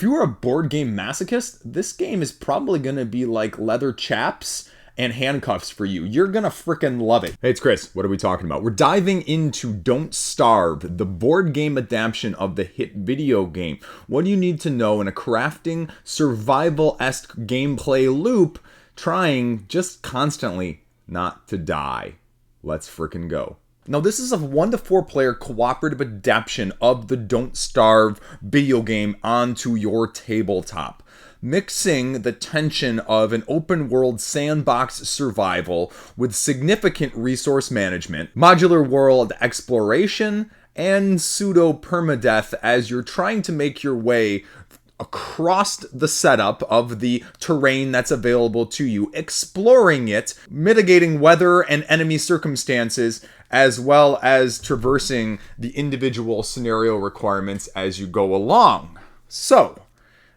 If you are a board game masochist, this game is probably going to be like leather chaps and handcuffs for you. You're going to freaking love it. Hey, it's Chris. What are we talking about? We're diving into Don't Starve, the board game adaptation of the hit video game. What do you need to know in a crafting, survival-esque gameplay loop, trying just constantly not to die? Let's freaking go. Now, this is a 1 to 4 player cooperative adaptation of the Don't Starve video game onto your tabletop, mixing the tension of an open world sandbox survival with significant resource management, modular world exploration, and pseudo permadeath as you're trying to make your way across the setup of the terrain that's available to you, exploring it, mitigating weather and enemy circumstances, as well as traversing the individual scenario requirements as you go along. So,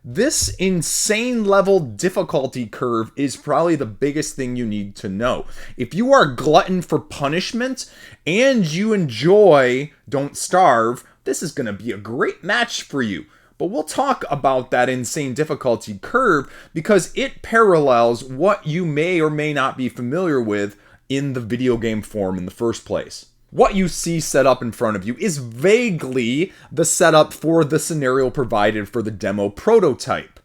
this insane level difficulty curve is probably the biggest thing you need to know. If you are a glutton for punishment and you enjoy Don't Starve, this is going to be a great match for you. But we'll talk about that insane difficulty curve because it parallels what you may or may not be familiar with in the video game form in the first place. What you see set up in front of you is vaguely the setup for the scenario provided for the demo prototype.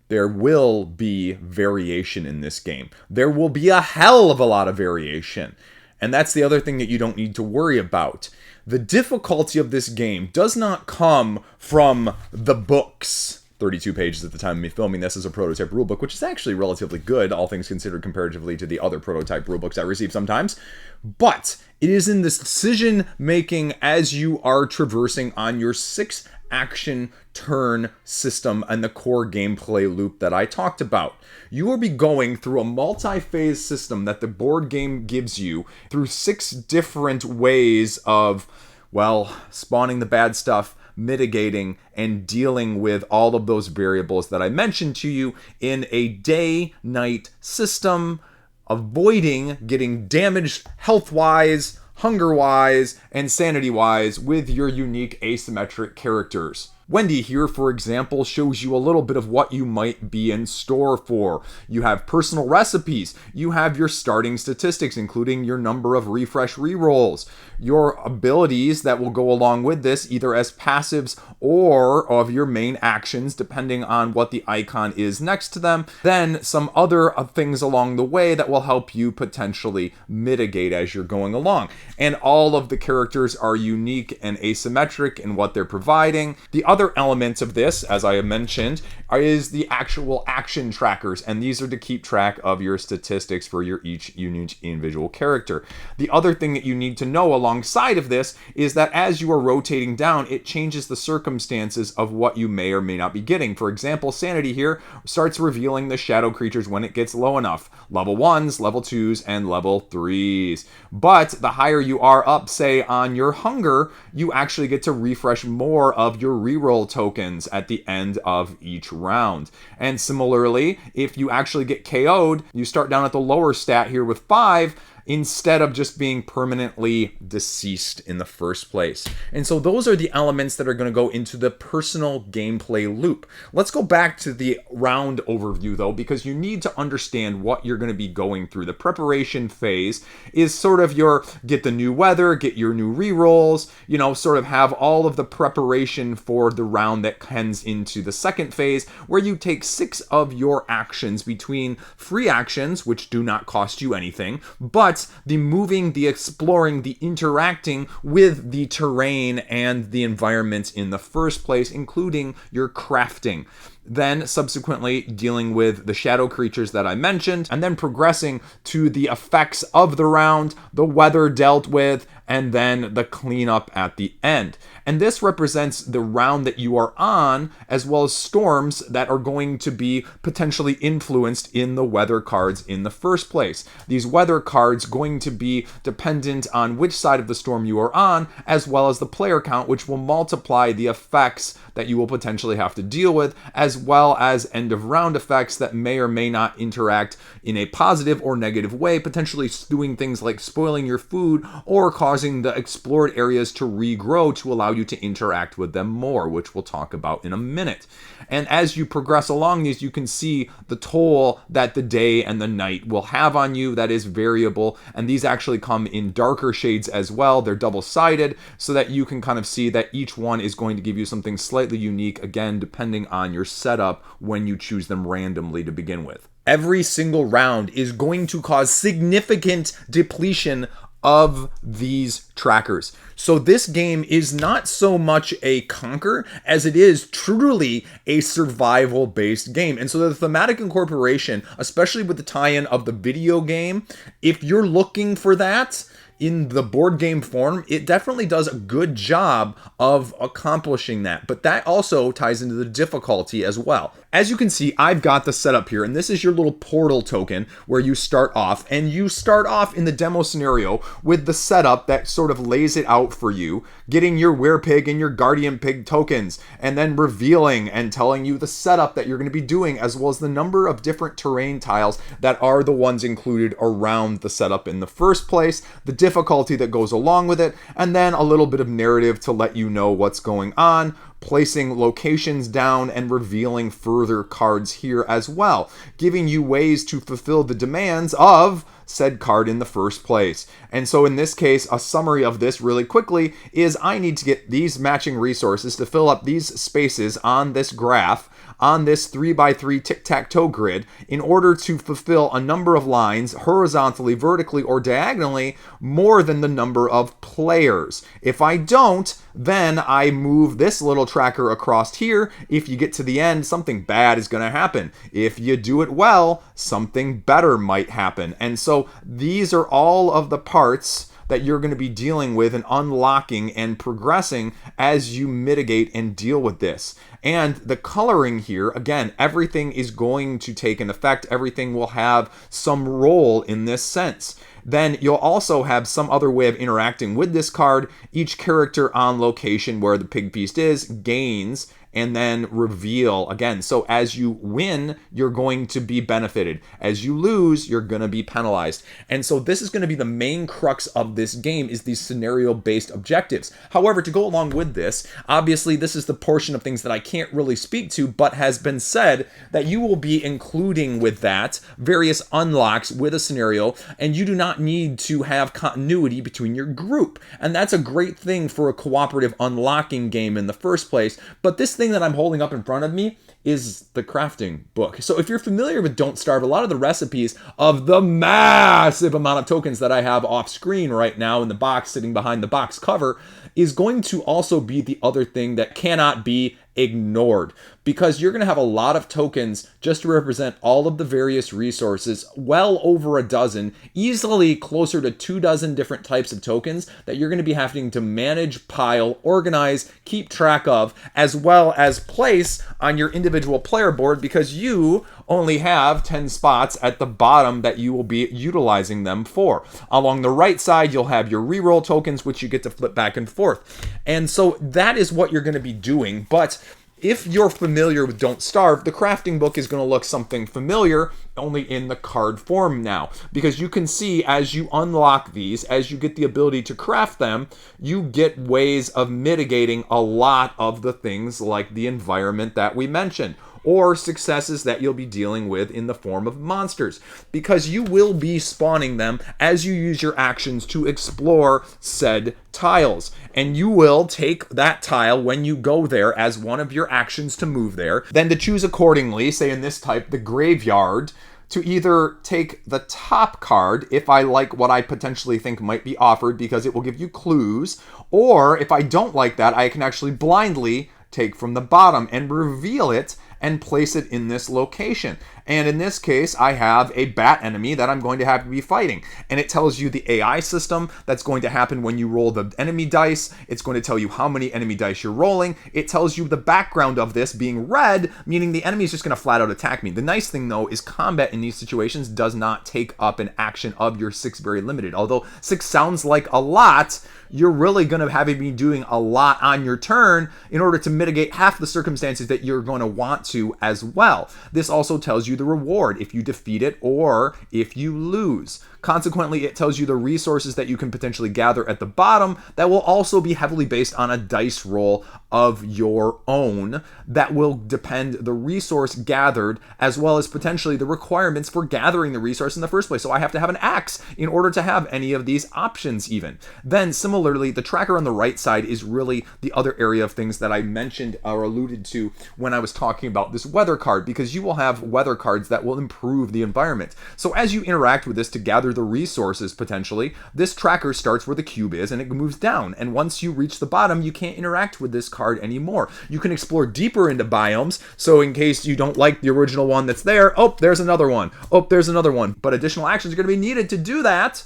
There will be variation in this game. There will be a hell of a lot of variation. And that's the other thing that you don't need to worry about. The difficulty of this game does not come from the books. 32 pages at the time of me filming this as a prototype rulebook, which is actually relatively good, all things considered, comparatively to the other prototype rulebooks I receive sometimes. But it is in this decision making as you are traversing on your 6-action turn system and the core gameplay loop that I talked about. You will be going through a multi-phase system that the board game gives you through 6 different ways of, well, spawning the bad stuff, mitigating, and dealing with all of those variables that I mentioned to you in a day-night system, avoiding getting damaged health-wise, hunger-wise, and sanity-wise with your unique asymmetric characters. Wendy here, for example, shows you a little bit of what you might be in store for. You have personal recipes. You have your starting statistics, including your number of refresh rerolls. Your abilities that will go along with this, either as passives or of your main actions, depending on what the icon is next to them. Then some other things along the way that will help you potentially mitigate as you're going along. And all of the characters are unique and asymmetric in what they're providing. The other elements of this, as I have mentioned, is the actual action trackers, and these are to keep track of your statistics for your each unique individual character. The other thing that you need to know alongside of this is that as you are rotating down, it changes the circumstances of what you may or may not be getting. For example, Sanity here starts revealing the shadow creatures when it gets low enough. Level 1s, level 2s, and level 3s. But the higher you are up, say, on your hunger, you actually get to refresh more of your reroll tokens at the end of each round. And similarly, if you actually get KO'd, you start down at the lower stat here with 5, instead of just being permanently deceased in the first place. And so those are the elements that are going to go into the personal gameplay loop. Let's go back to the round overview though, because you need to understand what you're going to be going through. The preparation phase is sort of your get the new weather, get your new rerolls, sort of have all of the preparation for the round that ends into the second phase, where you take 6 of your actions between free actions, which do not cost you anything, but the moving, the exploring, the interacting with the terrain and the environment in the first place, including your crafting. Then subsequently dealing with the shadow creatures that I mentioned, and then progressing to the effects of the round, the weather dealt with, and then the cleanup at the end. And this represents the round that you are on, as well as storms that are going to be potentially influenced in the weather cards in the first place. These weather cards going to be dependent on which side of the storm you are on, as well as the player count, which will multiply the effects that you will potentially have to deal with, as as well as end of round effects that may or may not interact in a positive or negative way, potentially doing things like spoiling your food or causing the explored areas to regrow to allow you to interact with them more, which we'll talk about in a minute. And as you progress along these, you can see the toll that the day and the night will have on you. That is variable, and these actually come in darker shades as well. They're double-sided so that you can kind of see that each one is going to give you something slightly unique, again, depending on your setup when you choose them randomly to begin with. Every single round is going to cause significant depletion of these trackers. So this game is not so much a conquer as it is truly a survival-based game. And so the thematic incorporation, especially with the tie-in of the video game, if you're looking for that in the board game form, it definitely does a good job of accomplishing that. But that also ties into the difficulty as well. As you can see, I've got the setup here, and this is your little portal token where you start off, and you start off in the demo scenario with the setup that sort of lays it out for you, getting your werepig and your guardian pig tokens, and then revealing and telling you the setup that you're going to be doing, as well as the number of different terrain tiles that are the ones included around the setup in the first place, the difficulty that goes along with it, and then a little bit of narrative to let you know what's going on, placing locations down and revealing further cards here as well, giving you ways to fulfill the demands of said card in the first place. And so in this case, a summary of this really quickly is I need to get these matching resources to fill up these spaces on this graph, on this 3x3 tic-tac-toe grid, in order to fulfill a number of lines horizontally, vertically, or diagonally more than the number of players. If I don't, then I move this little tracker across here. If you get to the end, something bad is going to happen. If you do it well, something better might happen. And so these are all of the parts that you're going to be dealing with and unlocking and progressing as you mitigate and deal with this. And the coloring here, again, everything is going to take an effect. Everything will have some role in this sense. Then you'll also have some other way of interacting with this card. Each character on location where the pig feast is gains and then reveal again. So as you win, you're going to be benefited. As you lose, you're going to be penalized. And so this is going to be the main crux of this game, is these scenario-based objectives. However, to go along with this, obviously this is the portion of things that I can't really speak to, but has been said that you will be including with that various unlocks with a scenario, and you do not need to have continuity between your group. And that's a great thing for a cooperative unlocking game in the first place. But this thing that I'm holding up in front of me is the crafting book. So if you're familiar with Don't Starve, a lot of the recipes of the massive amount of tokens that I have off screen right now in the box sitting behind the box cover is going to also be the other thing that cannot be ignored, because you're going to have a lot of tokens just to represent all of the various resources, well over a dozen, easily closer to 24 different types of tokens that you're going to be having to manage, pile, organize, keep track of, as well as place on your individual player board, because you only have 10 spots at the bottom that you will be utilizing them for. Along the right side, you'll have your reroll tokens, which you get to flip back and forth. And so that is what you're going to be doing. But if you're familiar with Don't Starve, the crafting book is going to look something familiar, only in the card form now. Because you can see as you unlock these, as you get the ability to craft them, you get ways of mitigating a lot of the things like the environment that we mentioned, or successes that you'll be dealing with in the form of monsters, because you will be spawning them as you use your actions to explore said tiles. And you will take that tile when you go there as one of your actions to move there, then to choose accordingly, say in this type, the graveyard, to either take the top card if I like what I potentially think might be offered because it will give you clues, or if I don't like that, I can actually blindly take from the bottom and reveal it and place it in this location. And in this case, I have a bat enemy that I'm going to have to be fighting. And it tells you the AI system that's going to happen when you roll the enemy dice. It's going to tell you how many enemy dice you're rolling. It tells you the background of this being red, meaning the enemy is just going to flat out attack me. The nice thing, though, is combat in these situations does not take up an action of your 6 very limited. Although 6 sounds like a lot, you're really going to have to be doing a lot on your turn in order to mitigate half the circumstances that you're going to want to as well. This also tells you the reward if you defeat it or if you lose. Consequently, it tells you the resources that you can potentially gather at the bottom that will also be heavily based on a dice roll of your own that will depend the resource gathered as well as potentially the requirements for gathering the resource in the first place. So I have to have an axe in order to have any of these options even. Then similarly, the tracker on the right side is really the other area of things that I mentioned or alluded to when I was talking about this weather card, because you will have weather cards that will improve the environment. So as you interact with this to gather the resources potentially, this tracker starts where the cube is and it moves down. And once you reach the bottom, you can't interact with this card anymore. You can explore deeper into biomes. So in case you don't like the original one that's there, oh, there's another one. Oh, there's another one. But additional actions are going to be needed to do that.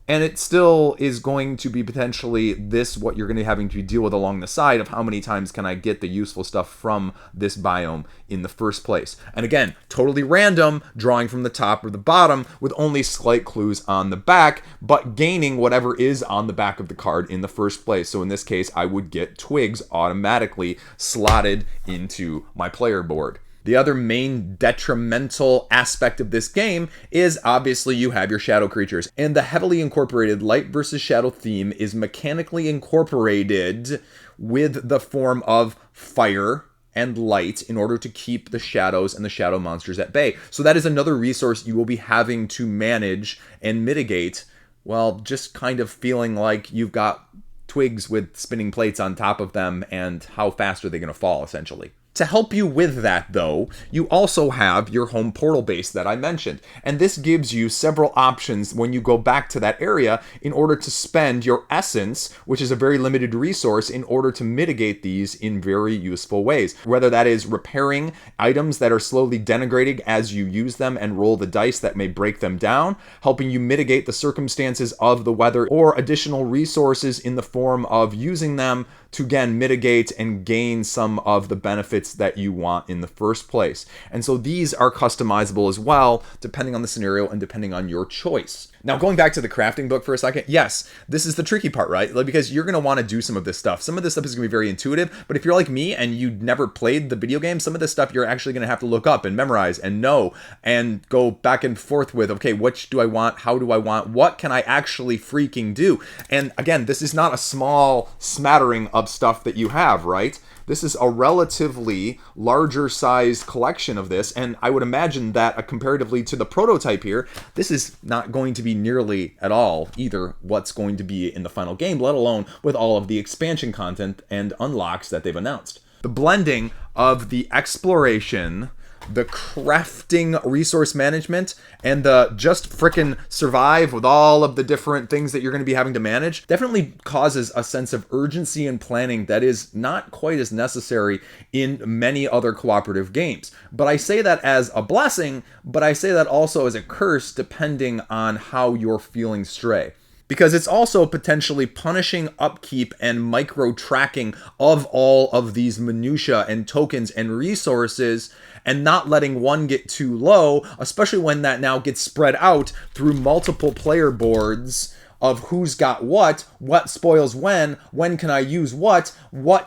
And it still is going to be potentially this what you're going to be having to deal with along the side of how many times can I get the useful stuff from this biome in the first place. And again, totally random, drawing from the top or the bottom with only slight clues on the back, but gaining whatever is on the back of the card in the first place. So in this case, I would get twigs automatically slotted into my player board. The other main detrimental aspect of this game is obviously you have your shadow creatures, and the heavily incorporated light versus shadow theme is mechanically incorporated with the form of fire and light in order to keep the shadows and the shadow monsters at bay. So that is another resource you will be having to manage and mitigate, well, just kind of feeling like you've got twigs with spinning plates on top of them, and how fast are they going to fall, essentially. To help you with that, though, you also have your home portal base that I mentioned. And this gives you several options when you go back to that area in order to spend your essence, which is a very limited resource, in order to mitigate these in very useful ways. Whether that is repairing items that are slowly denigrating as you use them and roll the dice that may break them down, helping you mitigate the circumstances of the weather, or additional resources in the form of using them to again mitigate and gain some of the benefits that you want in the first place. And so these are customizable as well, depending on the scenario and depending on your choice. Now, going back to the crafting book for a second, yes, this is the tricky part, right? Like, because you're going to want to do some of this stuff. Some of this stuff is going to be very intuitive, but if you're like me and you never played the video game, some of this stuff you're actually going to have to look up and memorize and know and go back and forth with, okay, which do I want? How do I want? What can I actually freaking do? And again, this is not a small smattering of stuff that you have, right? This is a relatively larger sized collection of this, and I would imagine that comparatively to the prototype here, this is not going to be nearly at all either what's going to be in the final game, let alone with all of the expansion content and unlocks that they've announced. The blending of the exploration, the crafting resource management, and the just frickin' survive with all of the different things that you're going to be having to manage definitely causes a sense of urgency and planning that is not quite as necessary in many other cooperative games. But I say that as a blessing, but I say that also as a curse depending on how you're feeling stray. Because it's also potentially punishing upkeep and micro-tracking of all of these minutia and tokens and resources, and not letting one get too low, especially when that now gets spread out through multiple player boards of who's got what spoils when can I use what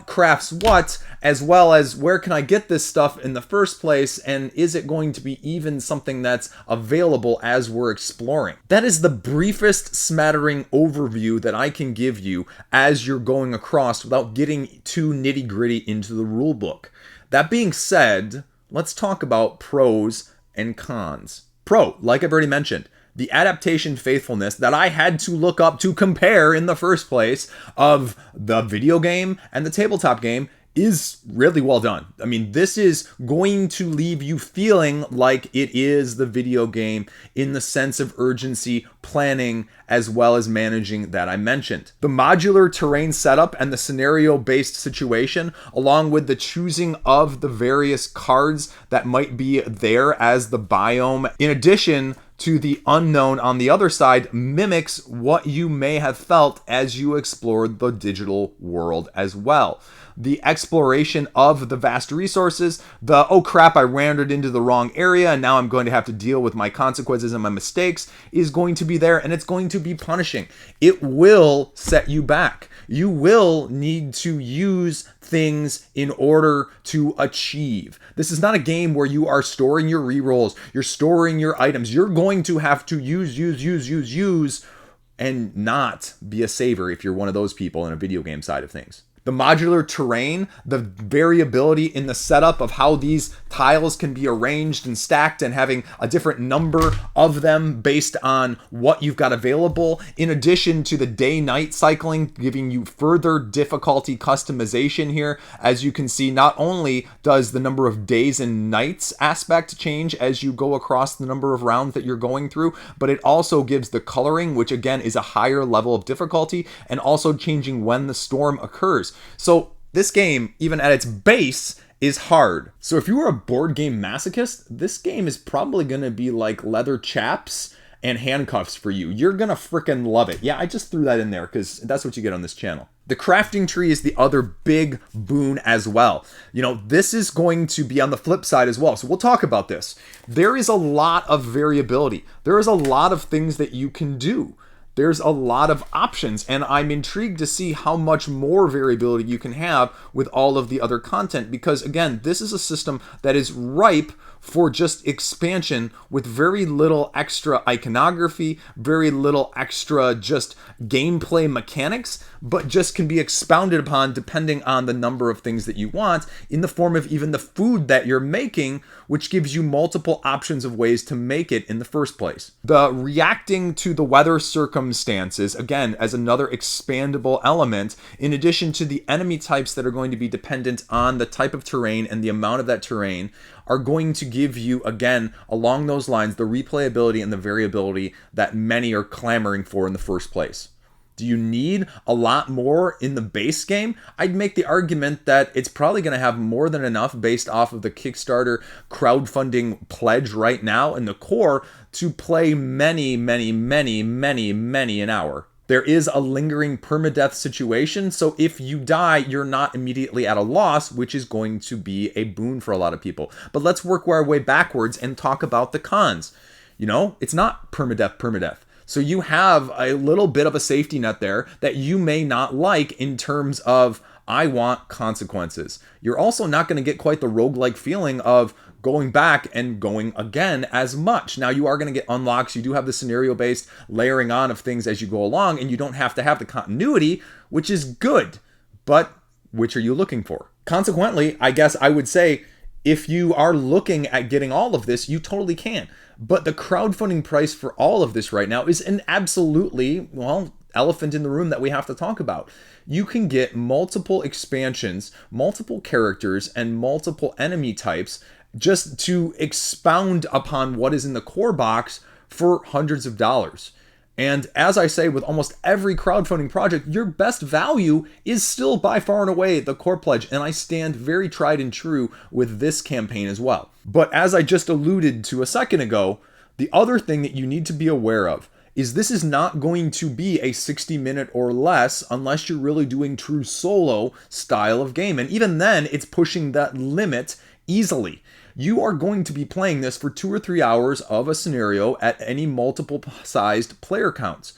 crafts what, as well as where can I get this stuff in the first place, and is it going to be even something that's available as we're exploring. That is the briefest smattering overview that I can give you as you're going across without getting too nitty-gritty into the rulebook. That being said, let's talk about pros and cons. Pro, like I've already mentioned, the adaptation faithfulness that I had to look up to compare in the first place of the video game and the tabletop game is really well done. I mean, this is going to leave you feeling like it is the video game in the sense of urgency, planning, as well as managing that I mentioned. The modular terrain setup and the scenario-based situation, along with the choosing of the various cards that might be there as the biome, in addition to the unknown on the other side, mimics what you may have felt as you explored the digital world as well. the exploration of the vast resources, the, oh crap, I wandered into the wrong area and now I'm going to have to deal with my consequences and my mistakes, is going to be there, and it's going to be punishing. It will set you back. You will need to use things in order to achieve. This is not a game where you are storing your rerolls, you're storing your items. You're going to have to use, and not be a saver if you're one of those people in a video game side of things. The modular terrain, the variability in the setup of how these tiles can be arranged and stacked and having a different number of them based on what you've got available, in addition to the day-night cycling, giving you further difficulty customization here. As you can see, not only does the number of days and nights aspect change as you go across the number of rounds that you're going through, but it also gives the coloring, which again is a higher level of difficulty, and also changing when the storm occurs. So this game, even at its base, is hard. So if you were a board game masochist, this game is probably going to be like leather chaps and handcuffs for you. You're going to freaking love it. Yeah, I just threw that in there because that's what you get on this channel. The crafting tree is the other big boon as well. You know, this is going to be on the flip side as well. So we'll talk about this. There is a lot of variability. There is a lot of things that you can do. There's a lot of options, and I'm intrigued to see how much more variability you can have with all of the other content, because again, this is a system that is ripe for just expansion with very little extra iconography, very little extra just gameplay mechanics, but just can be expounded upon depending on the number of things that you want in the form of even the food that you're making, which gives you multiple options of ways to make it in the first place. The reacting to the weather circumstances, again, as another expandable element, in addition to the enemy types that are going to be dependent on the type of terrain and the amount of that terrain, are going to give you, again, along those lines, the replayability and the variability that many are clamoring for in the first place. Do you need a lot more in the base game? I'd make the argument that it's probably going to have more than enough based off of the Kickstarter crowdfunding pledge right now in the core to play many an hour. There is a lingering permadeath situation, so if you die, you're not immediately at a loss, which is going to be a boon for a lot of people. But let's work our way backwards and talk about the cons. You know, it's not permadeath. So you have a little bit of a safety net there that you may not like in terms of, I want consequences. You're also not going to get quite the roguelike feeling of going back and going again as much. Now, you are going to get unlocks. You do have the scenario-based layering on of things as you go along, and you don't have to have the continuity, which is good. But which are you looking for? Consequently, I guess I would say, if you are looking at getting all of this, you totally can. But the crowdfunding price for all of this right now is an absolutely, well, elephant in the room that we have to talk about. You can get multiple expansions, multiple characters, and multiple enemy types just to expound upon what is in the core box for hundreds of dollars. And as I say with almost every crowdfunding project, your best value is still by far and away the core pledge, and I stand very tried and true with this campaign as well. But as I just alluded to a second ago, the other thing that you need to be aware of is this is not going to be a 60-minute or less unless you're really doing true solo style of game. And even then, it's pushing that limit easily. You are going to be playing this for 2 or 3 hours of a scenario at any multiple sized player counts.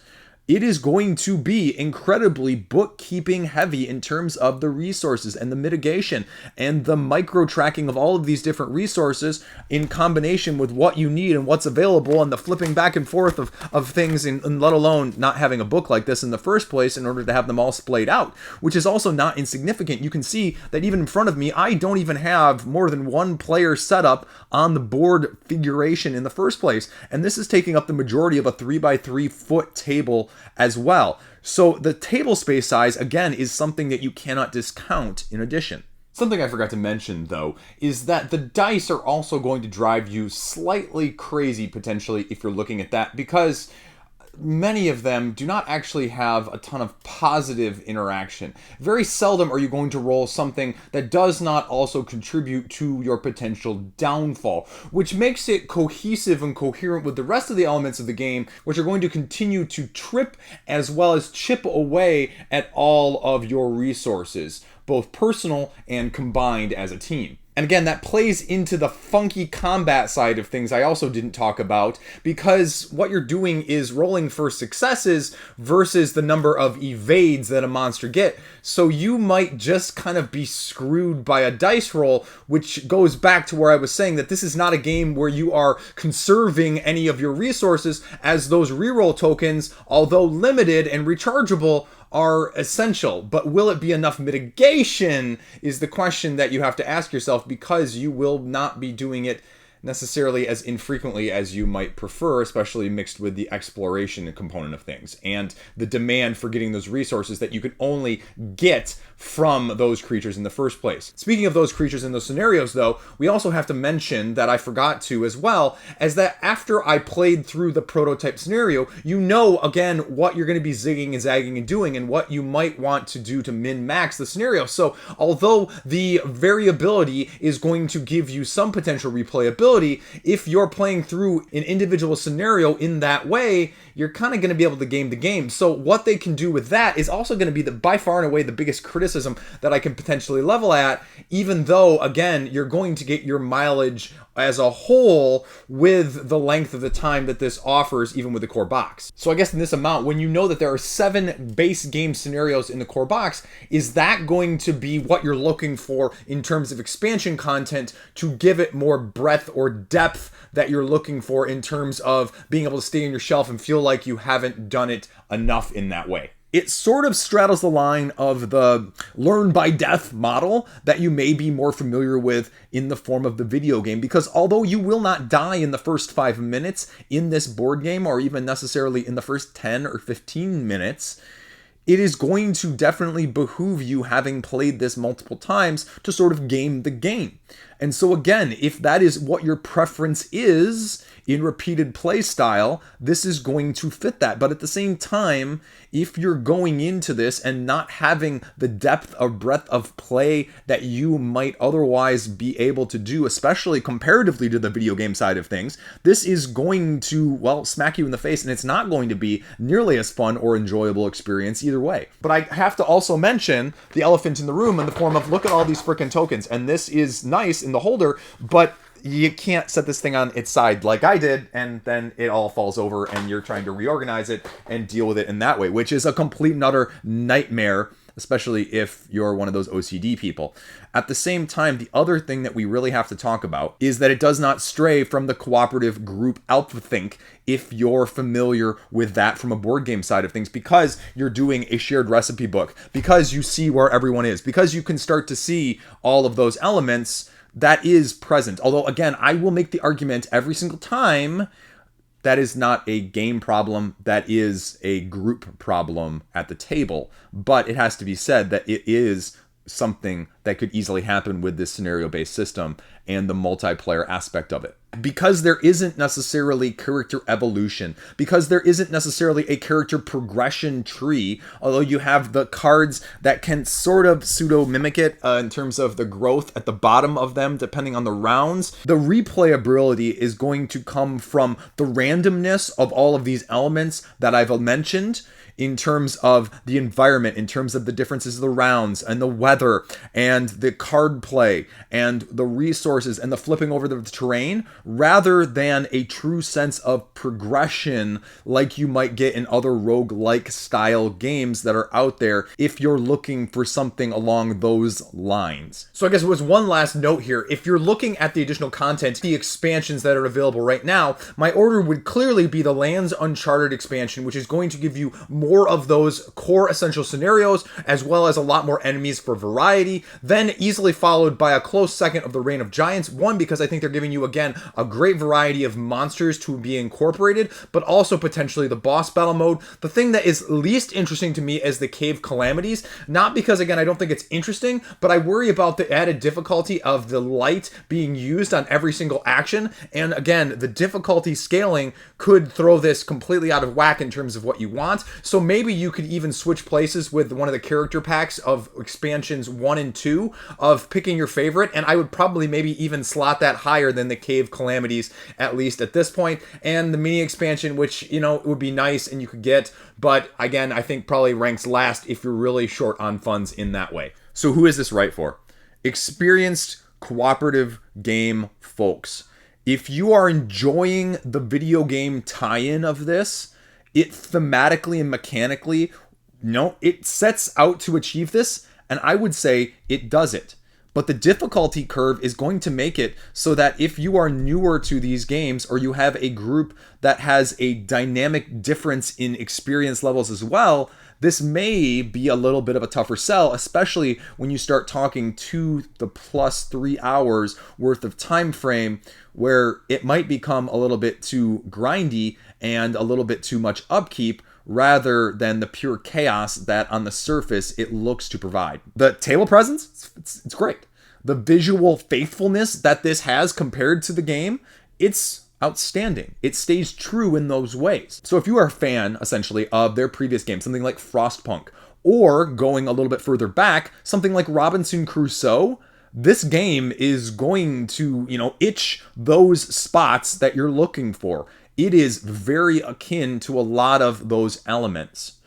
It is going to be incredibly bookkeeping heavy in terms of the resources and the mitigation and the micro tracking of all of these different resources in combination with what you need and what's available, and the flipping back and forth of things, and let alone not having a book like this in the first place in order to have them all splayed out, which is also not insignificant. You can see that even in front of me, I don't even have more than one player setup on the board figuration in the first place. And this is taking up the majority of a 3x3 foot table as well. So the table space size, again, is something that you cannot discount in addition. Something I forgot to mention, though, is that the dice are also going to drive you slightly crazy, potentially, if you're looking at that, because many of them do not actually have a ton of positive interaction. Very seldom are you going to roll something that does not also contribute to your potential downfall, which makes it cohesive and coherent with the rest of the elements of the game, which are going to continue to trip as well as chip away at all of your resources. both personal and combined as a team. And again, that plays into the funky combat side of things I also didn't talk about, because what you're doing is rolling for successes versus the number of evades that a monster get. So you might just kind of be screwed by a dice roll, which goes back to where I was saying that this is not a game where you are conserving any of your resources, as those reroll tokens, although limited and rechargeable, are essential. But will it be enough mitigation is the question that you have to ask yourself, because you will not be doing it necessarily as infrequently as you might prefer, especially mixed with the exploration component of things and the demand for getting those resources that you can only get from those creatures in the first place. Speaking of those creatures in those scenarios, though, we also have to mention that I forgot to as well, as that after I played through the prototype scenario, you know, again, what you're going to be zigging and zagging and doing and what you might want to do to min-max the scenario. So although the variability is going to give you some potential replayability, if you're playing through an individual scenario in that way, you're kind of going to be able to game the game. So what they can do with that is also going to be by far and away the biggest criticism that I can potentially level at, even though, again, you're going to get your mileage as a whole with the length of the time that this offers, even with the core box. So I guess in this amount, when you know that there are 7 base game scenarios in the core box, is that going to be what you're looking for in terms of expansion content to give it more breadth or depth that you're looking for in terms of being able to stay on your shelf and feel like you haven't done it enough in that way? It sort of straddles the line of the learn by death model that you may be more familiar with in the form of the video game, because although you will not die in the first 5 minutes in this board game, or even necessarily in the first 10 or 15 minutes, it is going to definitely behoove you, having played this multiple times, to sort of game the game. And so again, if that is what your preference is in repeated play style, this is going to fit that. But at the same time, if you're going into this and not having the depth or breadth of play that you might otherwise be able to do, especially comparatively to the video game side of things, this is going to, well, smack you in the face, and it's not going to be nearly as fun or enjoyable experience either way. But I have to also mention the elephant in the room in the form of, look at all these freaking tokens. And this is nice in the holder, but you can't set this thing on its side like I did, and then it all falls over and you're trying to reorganize it and deal with it in that way, which is a complete and utter nightmare, especially if you're one of those OCD people. At the same time, the other thing that we really have to talk about is that it does not stray from the cooperative group alpha think, if you're familiar with that from a board game side of things, because you're doing a shared recipe book, because you see where everyone is, because you can start to see all of those elements that is present. Although, again, I will make the argument every single time that is not a game problem, that is a group problem at the table. But it has to be said that it is something that could easily happen with this scenario-based system and the multiplayer aspect of it. Because there isn't necessarily character evolution, because there isn't necessarily a character progression tree, although you have the cards that can sort of pseudo-mimic it in terms of the growth at the bottom of them, depending on the rounds, the replayability is going to come from the randomness of all of these elements that I've mentioned, in terms of the environment, in terms of the differences of the rounds and the weather and the card play and the resources and the flipping over the terrain, rather than a true sense of progression like you might get in other roguelike style games that are out there if you're looking for something along those lines. So I guess it was one last note here. If you're looking at the additional content, the expansions that are available right now, my order would clearly be the Lands Uncharted expansion, which is going to give you more of those core essential scenarios, as well as a lot more enemies for variety, then easily followed by a close second of the Reign of Giants. One, because I think they're giving you, again, a great variety of monsters to be incorporated, but also potentially the boss battle mode. The thing that is least interesting to me is the Cave Calamities, not because, again, I don't think it's interesting, but I worry about the added difficulty of the light being used on every single action, and again, the difficulty scaling could throw this completely out of whack in terms of what you want. So maybe you could even switch places with one of the character packs of expansions 1 and 2 of picking your favorite, and I would probably maybe even slot that higher than the Cave Calamities, at least at this point, and the mini expansion, which, you know, would be nice and you could get, but again, I think probably ranks last if you're really short on funds in that way. So who is this right for? Experienced cooperative game folks. If you are enjoying the video game tie-in of this, it thematically and mechanically, it sets out to achieve this, and I would say it does it. But the difficulty curve is going to make it so that if you are newer to these games, or you have a group that has a dynamic difference in experience levels as well, this may be a little bit of a tougher sell, especially when you start talking 2 to plus 3 hours worth of time frame, where it might become a little bit too grindy and a little bit too much upkeep, rather than the pure chaos that on the surface it looks to provide. The table presence, it's great. The visual faithfulness that this has compared to the game, it's outstanding. It stays true in those ways. So if you are a fan, essentially, of their previous game, something like Frostpunk, or going a little bit further back, something like Robinson Crusoe, this game is going to, itch those spots that you're looking for. It is very akin to a lot of those elements.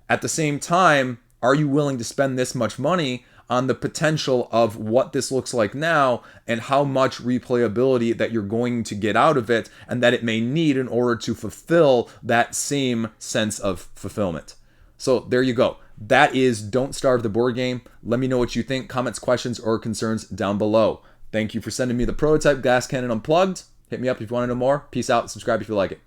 At the same time, are you willing to spend this much money on the potential of what this looks like now and how much replayability that you're going to get out of it and that it may need in order to fulfill that same sense of fulfillment? So there you go. That is Don't Starve the board game. Let me know what you think. Comments, questions, or concerns down below. Thank you for sending me the prototype Glass Cannon Unplugged. Hit me up if you want to know more. Peace out. Subscribe if you like it.